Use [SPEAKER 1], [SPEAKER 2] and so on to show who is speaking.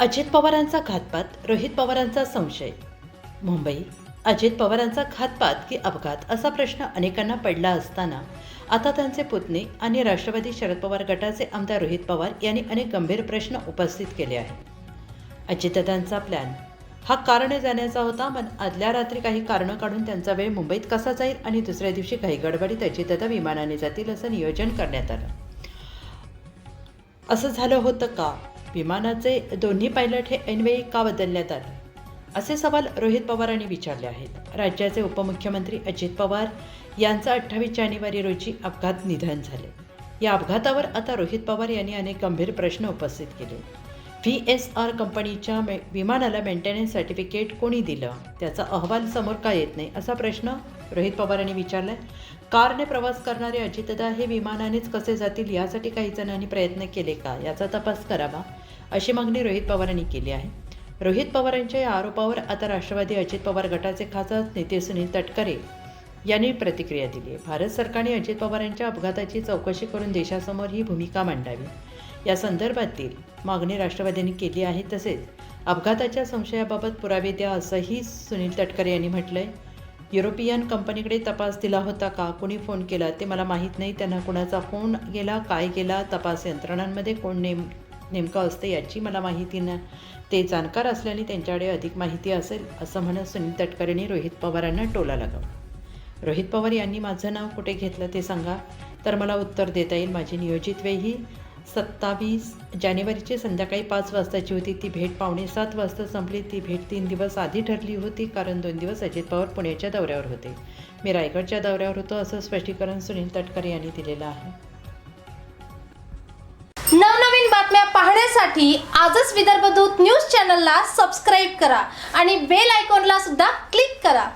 [SPEAKER 1] अजित पवारांचा घातपात, रोहित पवारांचा संशय. मुंबई. अजित पवारांचा घातपात की अपघात असा प्रश्न अनेकांना पडला असताना आता त्यांचे पुतणे आणि राष्ट्रवादी शरद पवार गटाचे आमदार रोहित पवार यांनी अनेक गंभीर प्रश्न उपस्थित केले आहेत. अजितदादांचा प्लॅन हा कारणे जाण्याचा होता, पण आदल्या रात्री काही कारणं काढून त्यांचा वेळ मुंबईत कसा जाईल आणि दुसऱ्या दिवशी काही गडबडीत अजितदादा विमानाने जातील असं नियोजन करण्यात आलं. असं झालं होतं का? विमानाचे दोन्ही पायलट हे ऐनवेळी का बदलण्यात आले, असे सवाल रोहित पवारांनी विचारले आहेत. राज्याचे उपमुख्यमंत्री अजित पवार यांचं 28 जानेवारी रोजी अपघात निधन झाले. या अपघातावर आता रोहित पवार यांनी अनेक गंभीर प्रश्न उपस्थित केले. VSR कंपनीच्या विमानाला मेंटेनन्स सर्टिफिकेट कोणी दिलं, त्याचा अहवाल समोर का येत नाही, असा प्रश्न रोहित पवारांनी विचारला. कारने प्रवास करणारे अजितदादा हे विमानानेच कसे जातील यासाठी काही जणांनी प्रयत्न केले का, याचा तपास करावा, अशी मागणी रोहित पवारांनी केली आहे. रोहित पवारांच्या या आरोपावर आता राष्ट्रवादी अजित पवार गटाचे खासदार नेते सुनील तटकरे यांनी प्रतिक्रिया दिली आहे. भारत सरकारने अजित पवारांच्या अपघाताची चौकशी करून देशासमोर ही भूमिका मांडावी, या संदर्भातील मागणी राष्ट्रवादीने केली आहे. तसेच अपघाताच्या संशयाबाबत पुरावे द्या, असंही सुनील तटकरे यांनी म्हटलंय. युरोपियन कंपनीकडे तपास दिला होता का, कोणी फोन केला ते मला माहीत नाही, त्यांना कुणाचा फोन गेला, काय गेला, तपास यंत्रणांमध्ये कोण नेमकं असते याची मला माहिती नाही, ते जाणकार असल्याने त्यांच्याकडे अधिक माहिती असेल, असं म्हणत सुनील तटकरेंनी रोहित पवारांना टोला लगावला. रोहित पवार यांनी माझं नाव कुठे घेतलं ते सांगा, तर मला उत्तर देता येईल. माझी नियोजित वेळ ही 27 जानेवारीची संध्याकाळी 5 वाजताची होती. ती भेट 6:45 वाजता संपली. ती भेट 3 दिवस आधी ठरली होती, कारण 2 दिवस अजित पवार पुण्याच्या दौऱ्यावर होते, मी रायगडच्या दौऱ्यावर होतो, असं स्पष्टीकरण सुनील तटकरे यांनी दिलेलं आहे.
[SPEAKER 2] नवनवीन बातम्या पाहण्यासाठी आजच विदर्भ दूत न्यूज चॅनलला सबस्क्राईब करा आणि बेल आयकॉनला सुद्धा क्लिक करा.